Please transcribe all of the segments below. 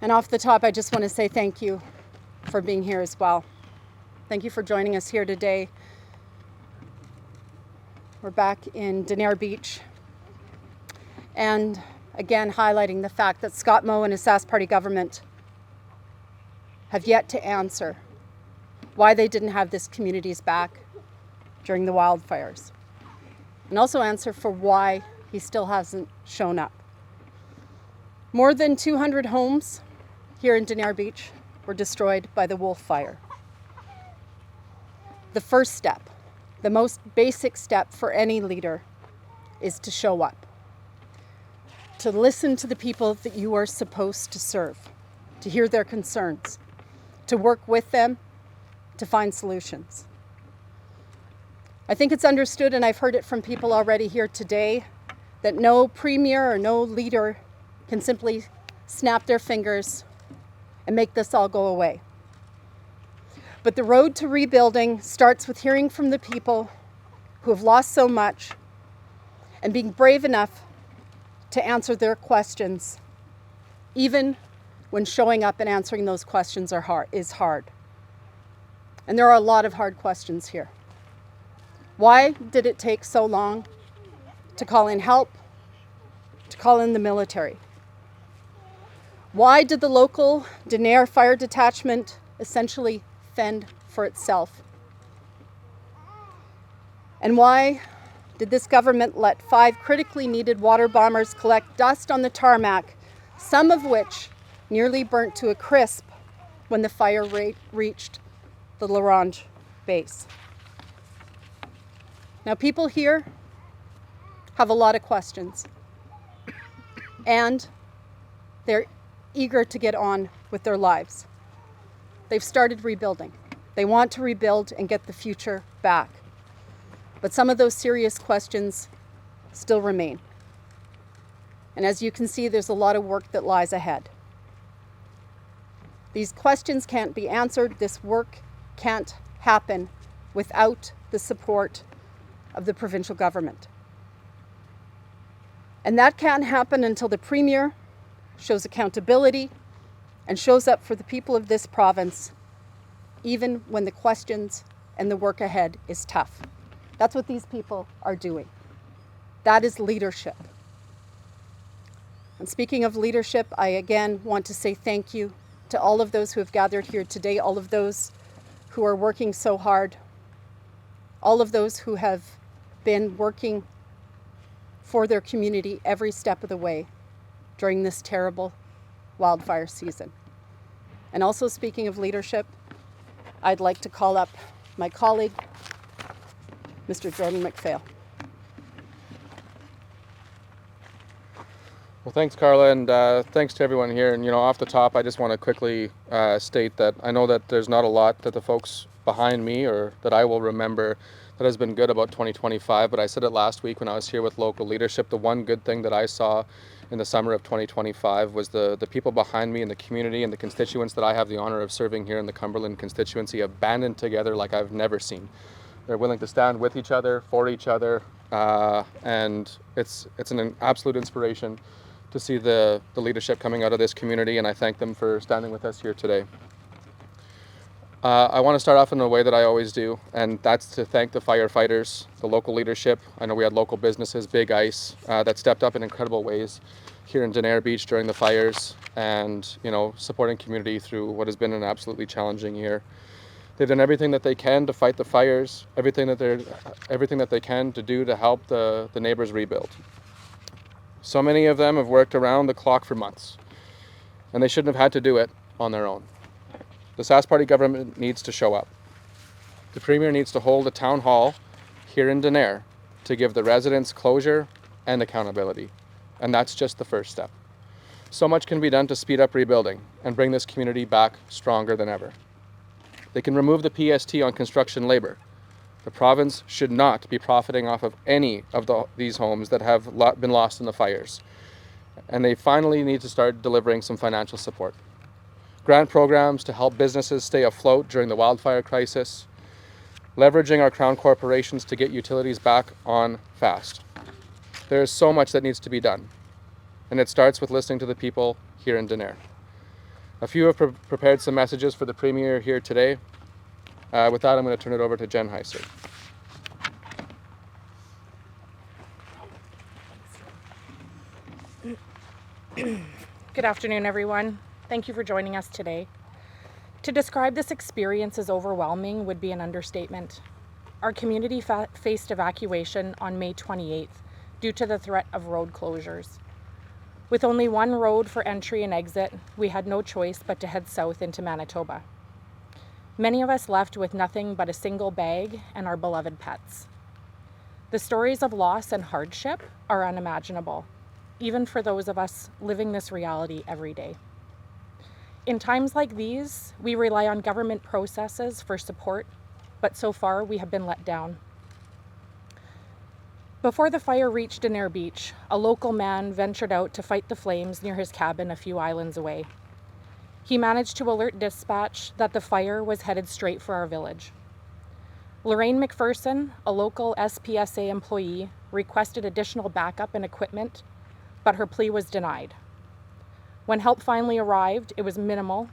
And off the top, I just want to say thank you for being here as well. Thank you for joining us here today. We're back in Denare Beach, and again highlighting the fact that Scott Moe and his Sask Party government have yet to answer why they didn't have this community's back during the wildfires, and also answer for why he still hasn't shown up. More than 200 homes here in Denare Beach were destroyed by the Wildfire. The first step, the most basic step for any leader, is to show up, to listen to the people that you are supposed to serve, to hear their concerns, to work with them, to find solutions. I think it's understood, and I've heard it from people already here today, that no premier or no leader can simply snap their fingers and make this all go away. But the road to rebuilding starts with hearing from the people who have lost so much and being brave enough to answer their questions, even when showing up and answering those questions is hard. And there are a lot of hard questions here. Why did it take so long to call in help, to call in the military? Why did the local Denare Fire Detachment essentially fend for itself? And why did this government let 5 critically needed water bombers collect dust on the tarmac, some of which nearly burnt to a crisp when the fire reached the L'Orange base? Now, people here have a lot of questions, and they're eager to get on with their lives. They've started rebuilding. They want to rebuild and get the future back. But some of those serious questions still remain. And as you can see, there's a lot of work that lies ahead. These questions can't be answered. This work can't happen without the support of the provincial government. And that can't happen until the Premier shows accountability and shows up for the people of this province, even when the questions and the work ahead is tough. That's what these people are doing. That is leadership. And speaking of leadership, I again want to say thank you to all of those who have gathered here today, all of those who are working so hard, all of those who have been working for their community every step of the way during this terrible wildfire season. And also, speaking of leadership, I'd like to call up my colleague, Mr. Jordan McPhail. Well, thanks, Carla, and thanks to everyone here. And, off the top, I just want to quickly state that I know that there's not a lot that the folks behind me or that I will remember that has been good about 2025, but I said it last week when I was here with local leadership. The one good thing that I saw in the summer of 2025 was the people behind me in the community and the constituents that I have the honor of serving here in the Cumberland constituency have banded together like I've never seen. They're willing to stand with each other, for each other, and it's an absolute inspiration to see the leadership coming out of this community, and I thank them for standing with us here today. I want to start off in a way that I always do, and that's to thank the firefighters, the local leadership. I know we had local businesses, Big Ice, that stepped up in incredible ways here in Denare Beach during the fires and, supporting community through what has been an absolutely challenging year. They've done everything that they can to fight the fires, everything that they can to do to help the neighbors rebuild. So many of them have worked around the clock for months, and they shouldn't have had to do it on their own. The Sask Party government needs to show up. The Premier needs to hold a town hall here in Denare to give the residents closure and accountability. And that's just the first step. So much can be done to speed up rebuilding and bring this community back stronger than ever. They can remove the PST on construction labor. The province should not be profiting off of any of these homes that have been lost in the fires. And they finally need to start delivering some financial support. Grant programs to help businesses stay afloat during the wildfire crisis, leveraging our crown corporations to get utilities back on fast. There is so much that needs to be done, and it starts with listening to the people here in Denare. A few have prepared some messages for the Premier here today. With that, I'm going to turn it over to Jen Heiser. Good afternoon, everyone. Thank you for joining us today. To describe this experience as overwhelming would be an understatement. Our community faced evacuation on May 28th due to the threat of road closures. With only one road for entry and exit, we had no choice but to head south into Manitoba. Many of us left with nothing but a single bag and our beloved pets. The stories of loss and hardship are unimaginable, even for those of us living this reality every day. In times like these, we rely on government processes for support, but so far we have been let down. Before the fire reached Denare Beach, a local man ventured out to fight the flames near his cabin a few islands away. He managed to alert dispatch that the fire was headed straight for our village. Lorraine McPherson, a local SPSA employee, requested additional backup and equipment, but her plea was denied. When help finally arrived, it was minimal.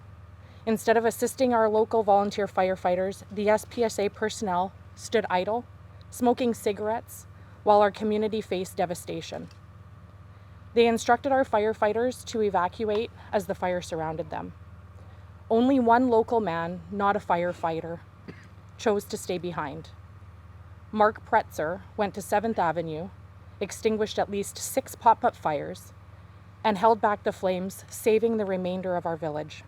Instead of assisting our local volunteer firefighters, the SPSA personnel stood idle, smoking cigarettes, while our community faced devastation. They instructed our firefighters to evacuate as the fire surrounded them. Only one local man, not a firefighter, chose to stay behind. Mark Pretzer went to 7th Avenue, extinguished at least 6 pop-up fires, and held back the flames, saving the remainder of our village.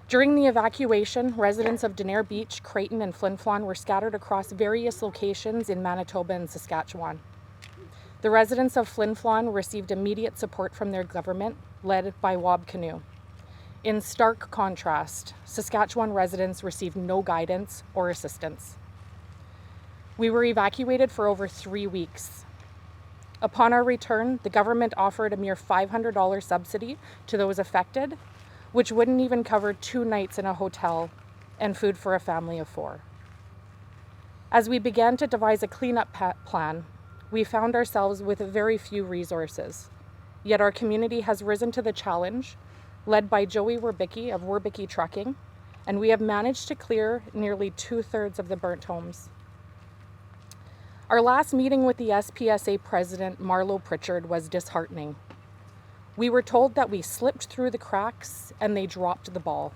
During the evacuation, residents of Denare Beach, Creighton, and Flin Flon were scattered across various locations in Manitoba and Saskatchewan. The residents of Flin Flon received immediate support from their government, led by Wob Canoe. In stark contrast, Saskatchewan residents received no guidance or assistance. We were evacuated for over 3 weeks. Upon our return, the government offered a mere $500 subsidy to those affected, which wouldn't even cover 2 nights in a hotel and food for a family of 4. As we began to devise a cleanup plan, we found ourselves with very few resources. Yet our community has risen to the challenge, led by Joey Werbicki of Werbicki Trucking, and we have managed to clear nearly 2/3 of the burnt homes. Our last meeting with the SPSA president, Marlo Pritchard, was disheartening. We were told that we slipped through the cracks and they dropped the ball.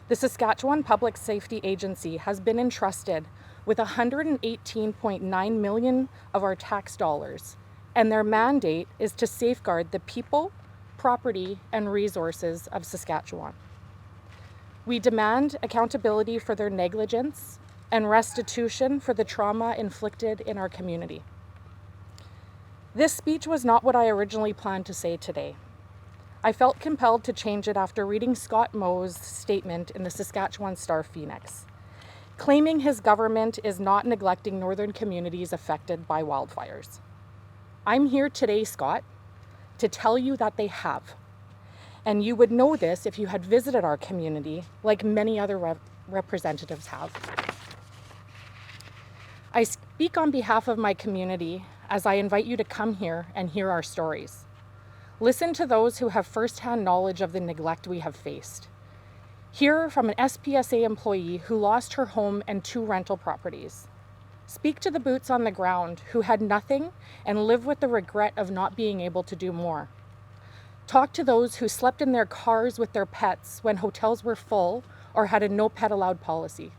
The Saskatchewan Public Safety Agency has been entrusted with $118.9 million of our tax dollars, and their mandate is to safeguard the people, property, and resources of Saskatchewan. We demand accountability for their negligence and restitution for the trauma inflicted in our community. This speech was not what I originally planned to say today. I felt compelled to change it after reading Scott Moe's statement in the Saskatchewan Star-Phoenix, claiming his government is not neglecting northern communities affected by wildfires. I'm here today, Scott, to tell you that they have. And you would know this if you had visited our community, like many other representatives have. I speak on behalf of my community as I invite you to come here and hear our stories. Listen to those who have firsthand knowledge of the neglect we have faced. Hear from an SPSA employee who lost her home and 2 rental properties. Speak to the boots on the ground who had nothing and live with the regret of not being able to do more. Talk to those who slept in their cars with their pets when hotels were full or had a no pet allowed policy.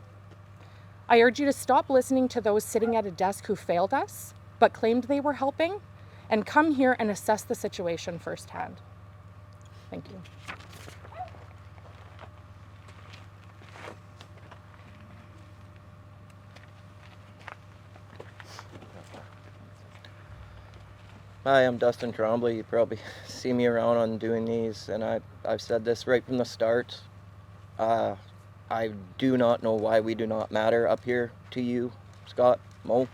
I urge you to stop listening to those sitting at a desk who failed us, but claimed they were helping, and come here and assess the situation firsthand. Thank you. Hi, I'm Dustin Trombley. You probably see me around on doing these, and I've said this right from the start. I do not know why we do not matter up here to you, Scott, Mo.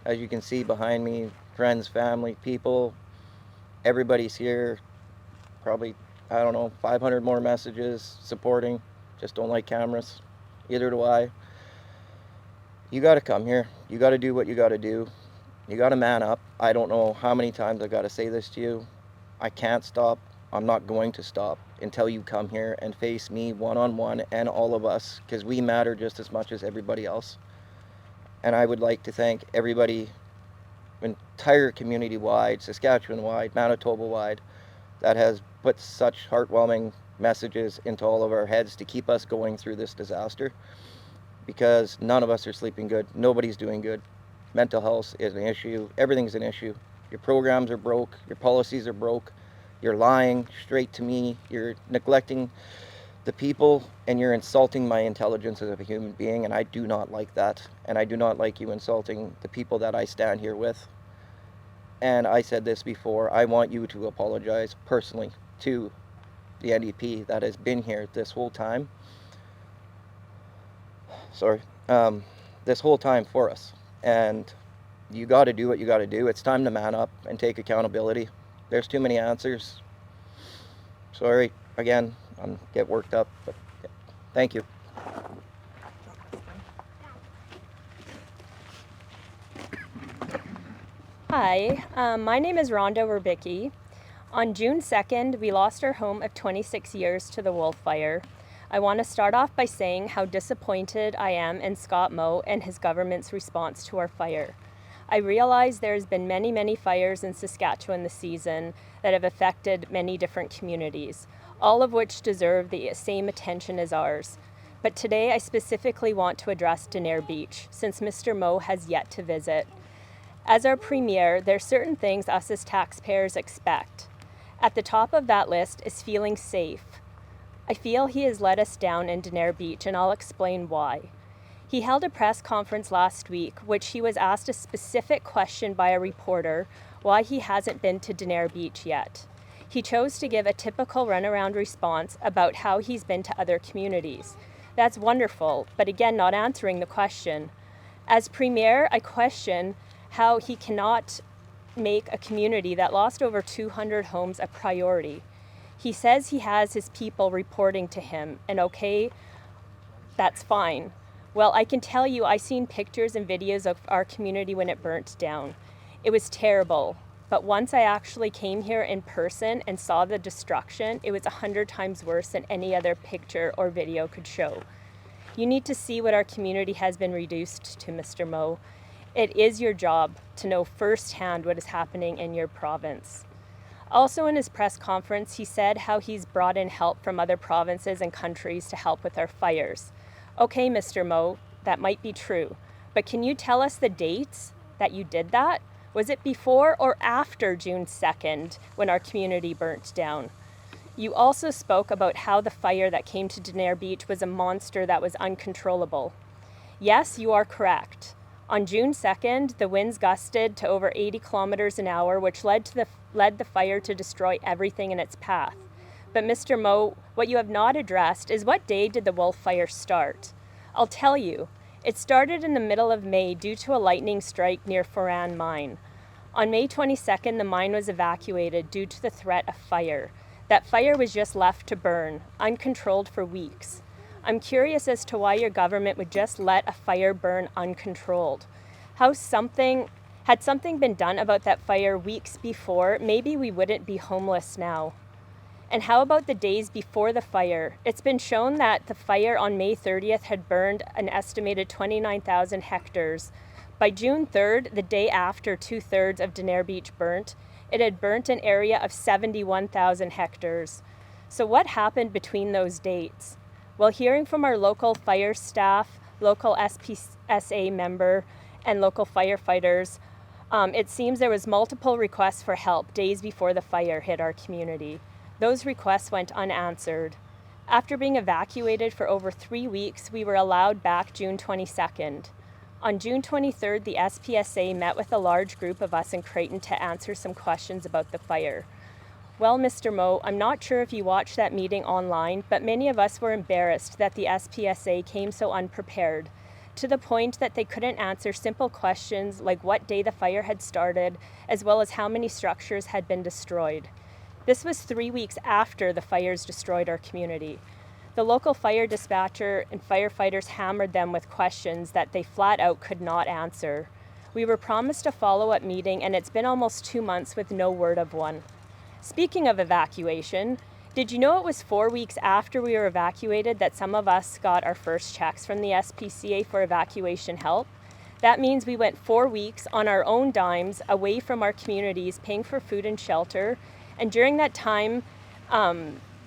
As you can see behind me, friends, family, people, everybody's here. Probably, I don't know, 500 more messages supporting. Just don't like cameras. Either do I. You got to come here. You got to do what you got to do. You got to man up. I don't know how many times I got to say this to you. I can't stop I'm not going to stop until you come here and face me one-on-one and all of us, because we matter just as much as everybody else. And I would like to thank everybody, entire community-wide, Saskatchewan-wide, Manitoba-wide, that has put such heartwarming messages into all of our heads to keep us going through this disaster, because none of us are sleeping good. Nobody's doing good. Mental health is an issue. Everything's an issue. Your programs are broke. Your policies are broke. You're lying straight to me. You're neglecting the people, and you're insulting my intelligence as a human being, and I do not like that. And I do not like you insulting the people that I stand here with. And I said this before, I want you to apologize personally to the NDP that has been here this whole time. This whole time for us. And you got to do what you got to do. It's time to man up and take accountability. There's too many answers. Sorry, again, I get worked up, but yeah. Thank you. Hi, my name is Rhonda Werbicki. On June 2nd, we lost our home of 26 years to the Wildfire. I want to start off by saying how disappointed I am in Scott Moe and his government's response to our fire. I realize there's been many fires in Saskatchewan this season that have affected many different communities, all of which deserve the same attention as ours. But today I specifically want to address Denare Beach, since Mr. Moe has yet to visit. As our premier, there are certain things us as taxpayers expect. At the top of that list is feeling safe. I feel he has let us down in Denare Beach, and I'll explain why. He held a press conference last week, which he was asked a specific question by a reporter why he hasn't been to Denare Beach yet. He chose to give a typical runaround response about how he's been to other communities. That's wonderful, but again, not answering the question. As premier, I question how he cannot make a community that lost over 200 homes a priority. He says he has his people reporting to him, and okay, that's fine. Well, I can tell you, I seen pictures and videos of our community when it burnt down. It was terrible, but once I actually came here in person and saw the destruction, it was 100 times worse than any other picture or video could show. You need to see what our community has been reduced to, Mr. Moe. It is your job to know firsthand what is happening in your province. Also in his press conference, he said how he's brought in help from other provinces and countries to help with our fires. Okay, Mr. Moe, that might be true, but can you tell us the dates that you did that? Was it before or after June 2nd when our community burnt down? You also spoke about how the fire that came to Denare Beach was a monster that was uncontrollable. Yes, you are correct. On June 2nd, the winds gusted to over 80 kilometers an hour, which led the fire to destroy everything in its path. But Mr. Moe, what you have not addressed is what day did the Wildfire start? I'll tell you. It started in the middle of May due to a lightning strike near Foran Mine. On May 22nd, the mine was evacuated due to the threat of fire. That fire was just left to burn, uncontrolled for weeks. I'm curious as to why your government would just let a fire burn uncontrolled. Had something been done about that fire weeks before, maybe we wouldn't be homeless now. And how about the days before the fire? It's been shown that the fire on May 30th had burned an estimated 29,000 hectares. By June 3rd, the day after 2/3 of Denare Beach burnt, it had burnt an area of 71,000 hectares. So what happened between those dates? Well, hearing from our local fire staff, local SPSA member, and local firefighters, it seems there was multiple requests for help days before the fire hit our community. Those requests went unanswered. After being evacuated for over 3 weeks, we were allowed back June 22nd. On June 23rd, the SPSA met with a large group of us in Creighton to answer some questions about the fire. Well, Mr. Moe, I'm not sure if you watched that meeting online, but many of us were embarrassed that the SPSA came so unprepared, to the point that they couldn't answer simple questions like what day the fire had started, as well as how many structures had been destroyed. This was 3 weeks after the fires destroyed our community. The local fire dispatcher and firefighters hammered them with questions that they flat out could not answer. We were promised a follow-up meeting, and it's been almost 2 months with no word of one. Speaking of evacuation, did you know it was 4 weeks after we were evacuated that some of us got our first checks from the SPCA for evacuation help? That means we went 4 weeks on our own dimes away from our communities, paying for food and shelter. And during that time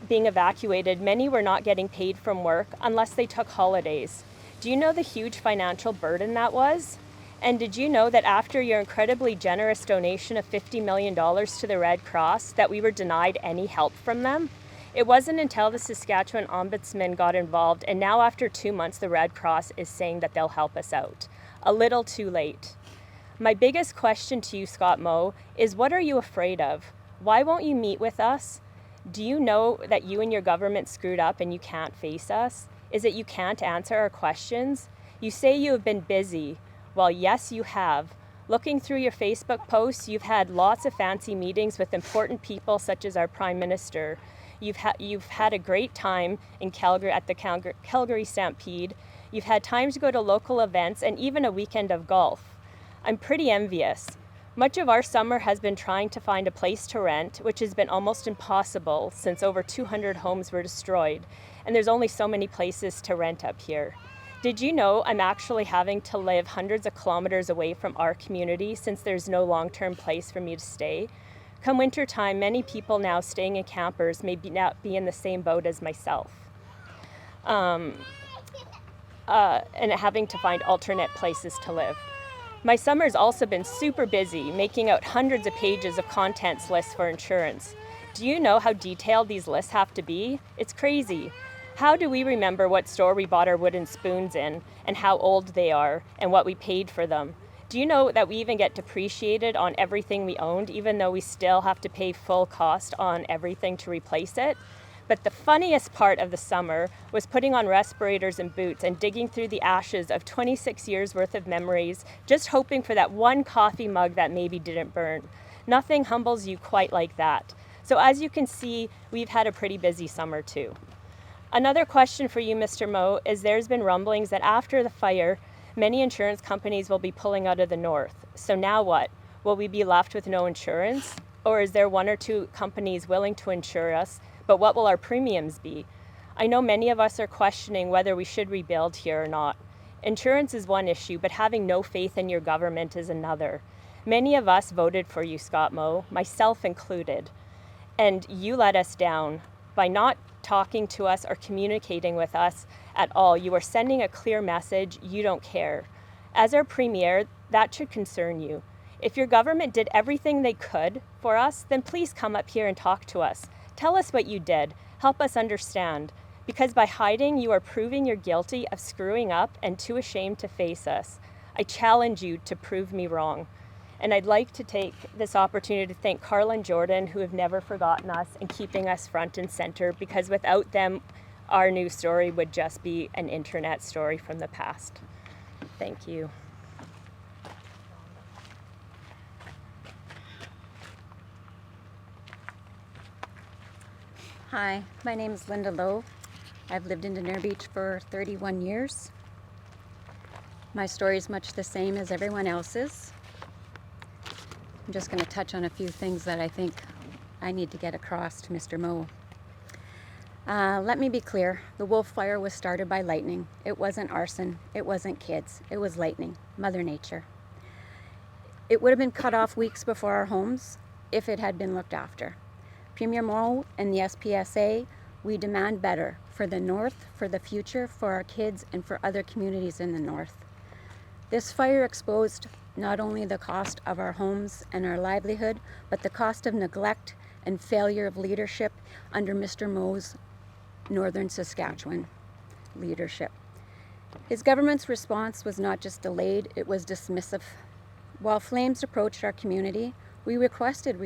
being evacuated, many were not getting paid from work unless they took holidays. Do you know the huge financial burden that was? And did you know that after your incredibly generous donation of $50 million to the Red Cross, that we were denied any help from them? It wasn't until the Saskatchewan Ombudsman got involved, and now after 2 months, the Red Cross is saying that they'll help us out. A little too late. My biggest question to you, Scott Moe, is what are you afraid of? Why won't you meet with us? Do you know that you and your government screwed up and you can't face us? Is it you can't answer our questions? You say you have been busy. Well, yes, you have. Looking through your Facebook posts, you've had lots of fancy meetings with important people such as our Prime Minister. You've had a great time in Calgary at the Calgary Stampede. You've had time to go to local events and even a weekend of golf. I'm pretty envious. Much of our summer has been trying to find a place to rent, which has been almost impossible since over 200 homes were destroyed, and there's only so many places to rent up here. Did you know I'm actually having to live hundreds of kilometers away from our community since there's no long-term place for me to stay? Come wintertime, many people now staying in campers may not be in the same boat as myself. And having to find alternate places to live. My summer's also been super busy, making out hundreds of pages of contents lists for insurance. Do you know how detailed these lists have to be? It's crazy. How do we remember what store we bought our wooden spoons in, and how old they are, and what we paid for them? Do you know that we even get depreciated on everything we owned, even though we still have to pay full cost on everything to replace it? But the funniest part of the summer was putting on respirators and boots and digging through the ashes of 26 years worth of memories, just hoping for that one coffee mug that maybe didn't burn. Nothing humbles you quite like that. So as you can see, we've had a pretty busy summer too. Another question for you, Mr. Moe, is there's been rumblings that after the fire, many insurance companies will be pulling out of the north. So now what? Will we be left with no insurance? Or is there one or two companies willing to insure us? But what will our premiums be? I know many of us are questioning whether we should rebuild here or not. Insurance is one issue, but having no faith in your government is another. Many of us voted for you, Scott Moe, myself included. And you let us down by not talking to us or communicating with us at all. You are sending a clear message, you don't care. As our premier, that should concern you. If your government did everything they could for us, then please come up here and talk to us. Tell us what you did. Help us understand. Because by hiding, you are proving you're guilty of screwing up and too ashamed to face us. I challenge you to prove me wrong. And I'd like to take this opportunity to thank Carl and Jordan, who have never forgotten us and keeping us front and center, because without them, our news story would just be an internet story from the past. Thank you. Hi, my name is Linda Lowe. I've lived in Denare Beach for 31 years. My story is much the same as everyone else's. I'm just going to touch on a few things that I think I need to get across to Mr. Moe. Let me be clear, the Wildfire was started by lightning. It wasn't arson, it wasn't kids, it was lightning, Mother Nature. It would have been cut off weeks before our homes if it had been looked after. Premier Moe and the SPSA, we demand better for the North, for the future, for our kids, and for other communities in the North. This fire exposed not only the cost of our homes and our livelihood, but the cost of neglect and failure of leadership under Mr. Moe's Northern Saskatchewan leadership. His government's response was not just delayed, it was dismissive. While flames approached our community, we requested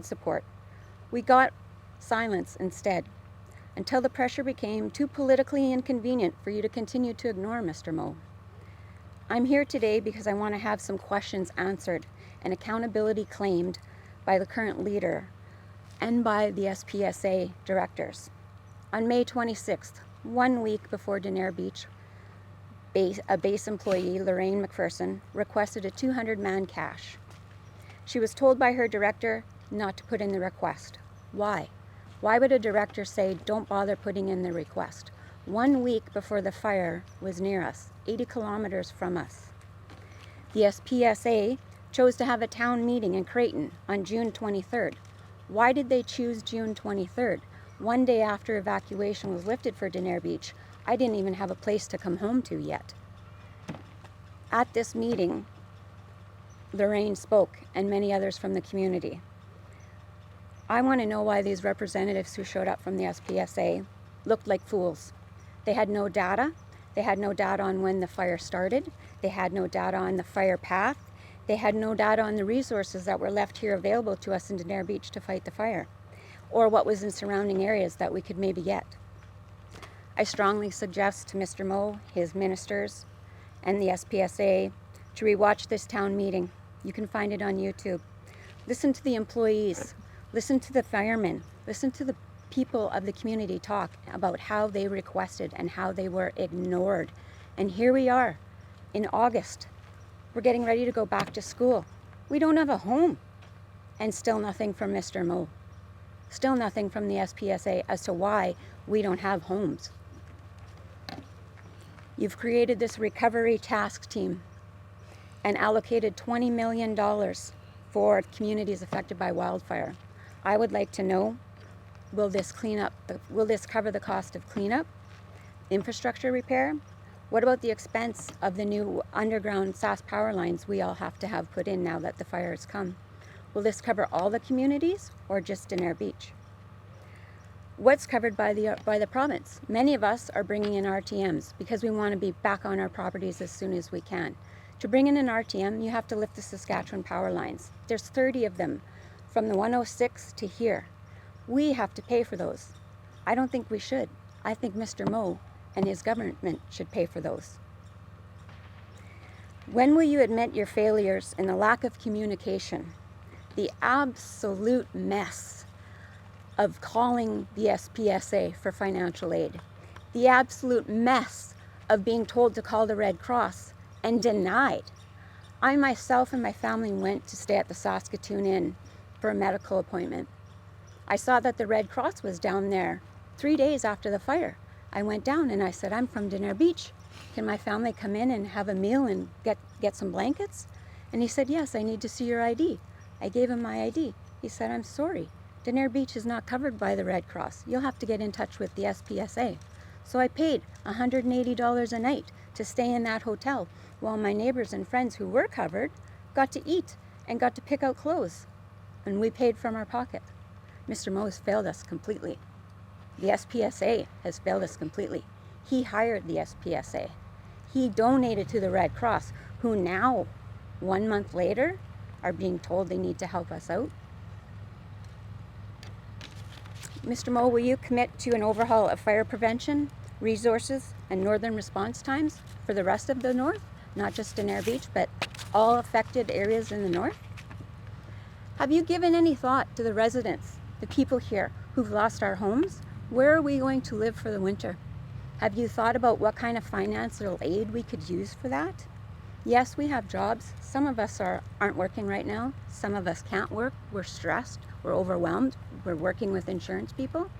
support. We got silence instead, until the pressure became too politically inconvenient for you to continue to ignore Mr. Moe. I'm here today because I want to have some questions answered and accountability claimed by the current leader and by the SPSA directors. On May 26th, 1 week before Denare Beach, a base employee, Lorraine McPherson, requested a 200-man cache. She was told by her director not to put in the request. Why? Why would a director say, don't bother putting in the request? 1 week before the fire was near us, 80 kilometers from us. The SPSA chose to have a town meeting in Creighton on June 23rd. Why did they choose June 23rd? 1 day after evacuation was lifted for Denare Beach, I didn't even have a place to come home to yet. At this meeting, Lorraine spoke and many others from the community. I want to know why these representatives who showed up from the SPSA looked like fools. They had no data. They had no data on when the fire started. They had no data on the fire path. They had no data on the resources that were left here available to us in Denare Beach to fight the fire, or what was in surrounding areas that we could maybe get. I strongly suggest to Mr. Moe, his ministers, and the SPSA to rewatch this town meeting. You can find it on YouTube. Listen to the employees, listen to the firemen, listen to the people of the community talk about how they requested and how they were ignored. And here we are in August. We're getting ready to go back to school. We don't have a home. And still nothing from Mr. Moe. Still nothing from the SPSA as to why we don't have homes. You've created this recovery task team and allocated $20 million for communities affected by wildfire. I would like to know, will this cover the cost of cleanup, infrastructure repair? What about the expense of the new underground SAS power lines we all have to have put in now that the fire has come? Will this cover all the communities or just Denare Beach? What's covered by the province? Many of us are bringing in RTMs because we want to be back on our properties as soon as we can. To bring in an RTM, you have to lift the Saskatchewan power lines. There's 30 of them from the 106 to here. We have to pay for those. I don't think we should. I think Mr. Moe and his government should pay for those. When will you admit your failures and the lack of communication? The absolute mess of calling the SPSA for financial aid. The absolute mess of being told to call the Red Cross and denied. I myself and my family went to stay at the Saskatchewan Inn for a medical appointment. I saw that the Red Cross was down there 3 days after the fire. I went down and I said, I'm from Denare Beach. Can my family come in and have a meal and get some blankets? And he said, yes, I need to see your ID. I gave him my ID. He said, I'm sorry. Denare Beach is not covered by the Red Cross. You'll have to get in touch with the SPSA. So I paid $180 a night to stay in that hotel while my neighbors and friends who were covered got to eat and got to pick out clothes. And we paid from our pocket. Mr. Moe has failed us completely. The SPSA has failed us completely. He hired the SPSA. He donated to the Red Cross, who now, 1 month later, are being told they need to help us out. Mr. Moe, will you commit to an overhaul of fire prevention, resources, and northern response times for the rest of the north? Not just Denare Beach, but all affected areas in the north? Have you given any thought to the residents, the people here who've lost our homes? Where are we going to live for the winter? Have you thought about what kind of financial aid we could use for that? Yes, we have jobs. Some of us aren't working right now. Some of us can't work. We're stressed. We're overwhelmed. We're working with insurance people.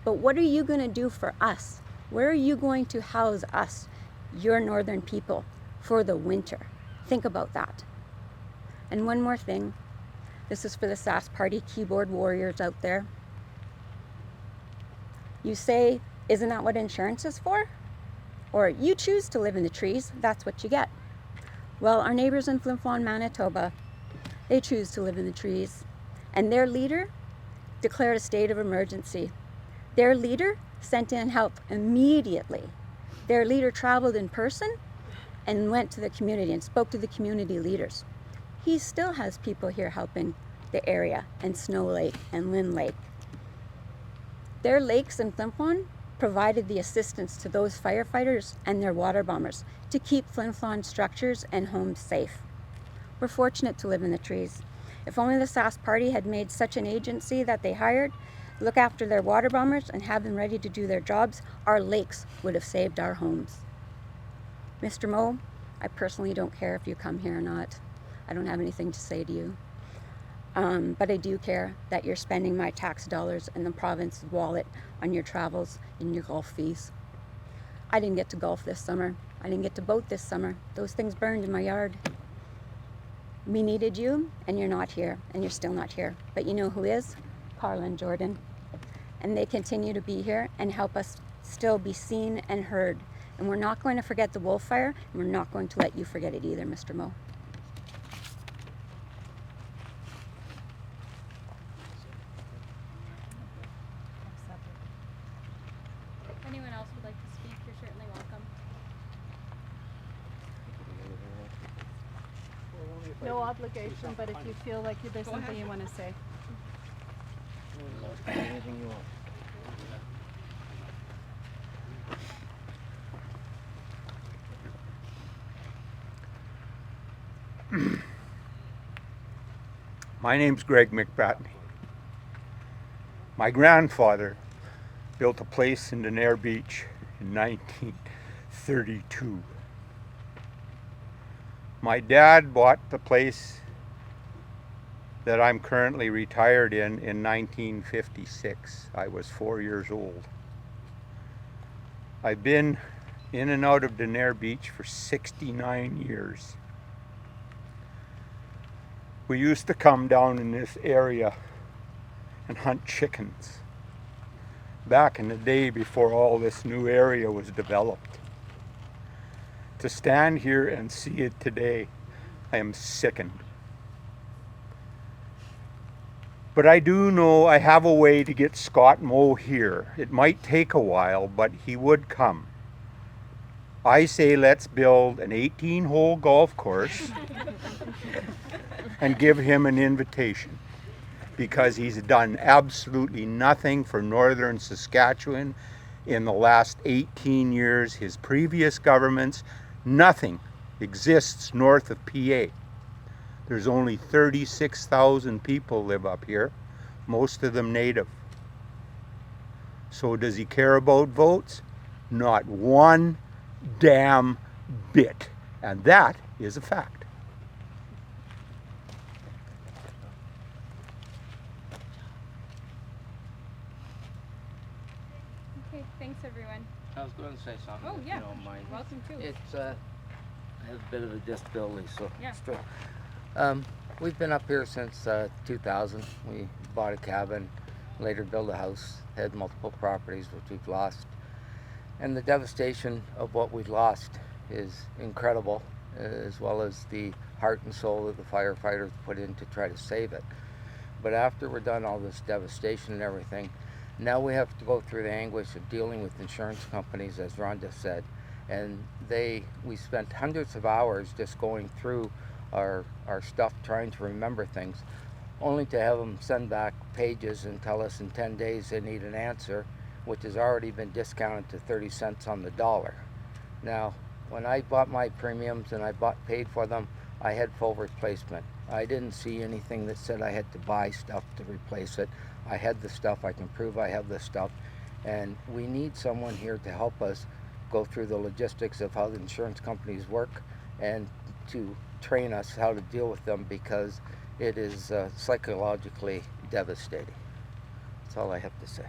But what are you going to do for us? Where are you going to house us, your northern people, for the winter? Think about that. And one more thing. This is for the SAS Party keyboard warriors out there. You say, isn't that what insurance is for? Or you choose to live in the trees, that's what you get. Well, our neighbors in Flin Flon, Manitoba, they choose to live in the trees. And their leader declared a state of emergency. Their leader sent in help immediately. Their leader traveled in person and went to the community and spoke to the community leaders. He still has people here helping the area, and Snow Lake and Lynn Lake. Their lakes in Flin Flon provided the assistance to those firefighters and their water bombers to keep Flin Flon structures and homes safe. We're fortunate to live in the trees. If only the SAS Party had made such an agency that they hired, look after their water bombers and have them ready to do their jobs, our lakes would have saved our homes. Mr. Moe, I personally don't care if you come here or not. I don't have anything to say to you. But I do care that you're spending my tax dollars and the province's wallet on your travels and your golf fees. I didn't get to golf this summer. I didn't get to boat this summer. Those things burned in my yard. We needed you, and you're not here, and you're still not here. But you know who is? Carla and Jordan. And they continue to be here and help us still be seen and heard. And we're not going to forget the Wildfire, and we're not going to let you forget it either, Mr. Moe. If anyone else would like to speak, you're certainly welcome. No obligation, but if you feel like there's something you want to say. Anything you want. My name's Greg McBratney. My grandfather built a place in Denare Beach in 1932. My dad bought the place that I'm currently retired in 1956. I was 4 years old. I've been in and out of Denare Beach for 69 years. We used to come down in this area and hunt chickens back in the day before all this new area was developed. To stand here and see it today, I am sickened. But I do know I have a way to get Scott Moe here. It might take a while, but he would come. I say let's build an 18-hole golf course and give him an invitation, because he's done absolutely nothing for northern Saskatchewan in the last 18 years. His previous governments, nothing exists north of PA. There's only 36,000 people live up here, most of them native. So does he care about votes? Not one damn bit. And that is a fact. Okay, thanks everyone. I was going to say something. Oh if yeah, you don't mind. welcome too. It's I have a bit of a disability, so Yeah. we've been up here since 2000. We bought a cabin, later built a house, had multiple properties which we've lost, and the devastation of what we lost is incredible, as well as the heart and soul that the firefighters put in to try to save it. But after we're done all this devastation and everything, now we have to go through the anguish of dealing with insurance companies, as Rhonda said, and we spent hundreds of hours just going through our stuff, trying to remember things, only to have them send back pages and tell us in 10 days they need an answer, which has already been discounted to 30 cents on the dollar. Now, when I bought my premiums and paid for them, I had full replacement. I didn't see anything that said I had to buy stuff to replace it. I had the stuff, I can prove I have the stuff, and we need someone here to help us go through the logistics of how the insurance companies work and to train us how to deal with them, because it is psychologically devastating. That's all I have to say.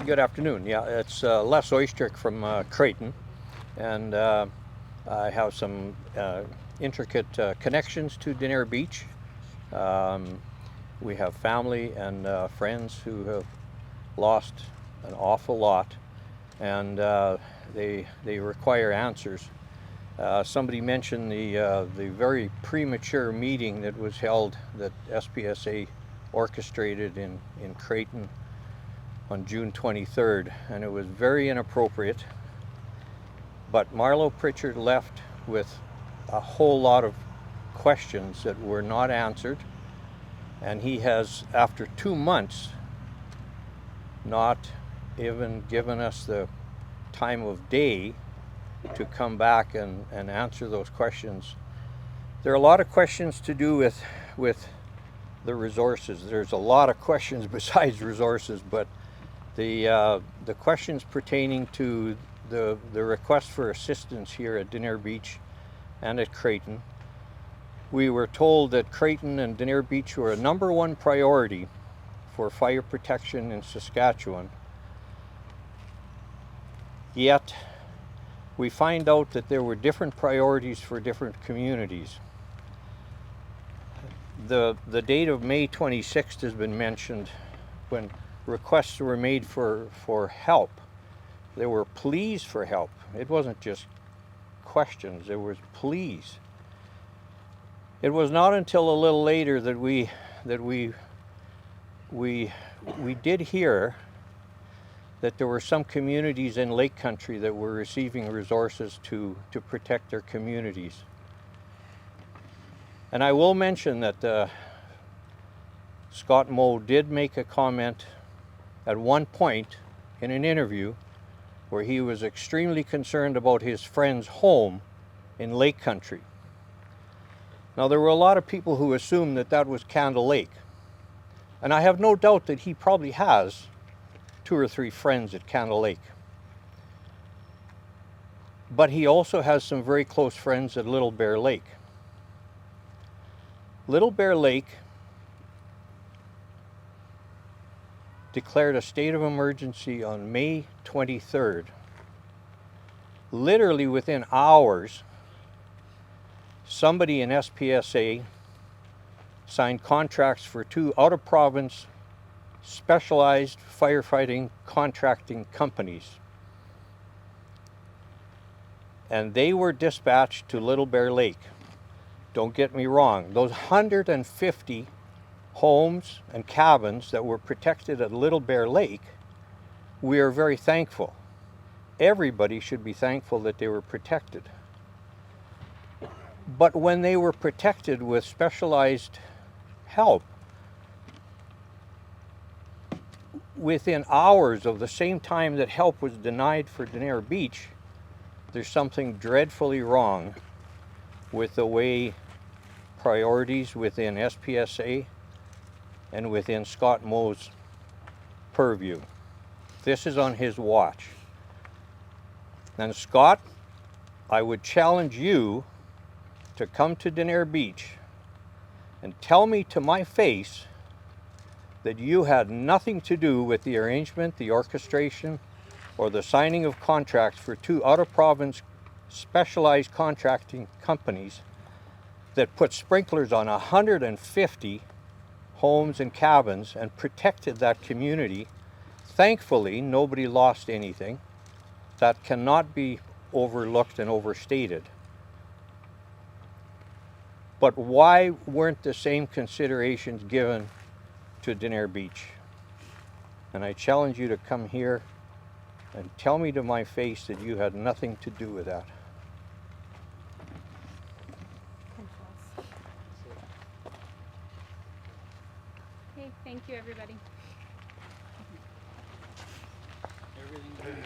Good afternoon. Yeah, it's Les Oystrick from Creighton, and I have some intricate connections to Denare Beach. We have family and friends who have lost an awful lot, and they require answers. Somebody mentioned the very premature meeting that was held, that SPSA orchestrated in Creighton on June 23rd, and it was very inappropriate. But Marlo Pritchard left with a whole lot of questions that were not answered, and he has, after 2 months, not even given us the time of day to come back and answer those questions. There are a lot of questions to do with the resources. There's a lot of questions besides resources, but the questions pertaining to the request for assistance here at Denare Beach and at Creighton. We were told that Creighton and Denare Beach were a #1 priority for fire protection in Saskatchewan. Yet, we find out that there were different priorities for different communities. The date of May 26th has been mentioned when requests were made for help. There were pleas for help. It wasn't just questions, there was pleas. It was not until a little later that we did hear that there were some communities in Lake Country that were receiving resources to protect their communities. And I will mention that Scott Moe did make a comment at one point in an interview where he was extremely concerned about his friend's home in Lake Country. Now, there were a lot of people who assumed that that was Candle Lake. And I have no doubt that he probably has 2 or 3 friends at Candle Lake. But he also has some very close friends at Little Bear Lake. Little Bear Lake declared a state of emergency on May 23rd. Literally within hours, somebody in SPSA signed contracts for 2 out-of-province specialized firefighting contracting companies. And they were dispatched to Little Bear Lake. Don't get me wrong, those 150 homes and cabins that were protected at Little Bear Lake, we are very thankful. Everybody should be thankful that they were protected. But when they were protected with specialized help, within hours of the same time that help was denied for Denare Beach, there's something dreadfully wrong with the way priorities within SPSA and within Scott Moe's purview. This is on his watch. And Scott, I would challenge you to come to Denare Beach and tell me to my face that you had nothing to do with the arrangement, the orchestration, or the signing of contracts for 2 out-of-province specialized contracting companies that put sprinklers on 150 homes and cabins and protected that community. Thankfully, nobody lost anything. That cannot be overlooked and overstated. But why weren't the same considerations given to Denare Beach? And I challenge you to come here and tell me to my face that you had nothing to do with that. Okay, thank you everybody. Everything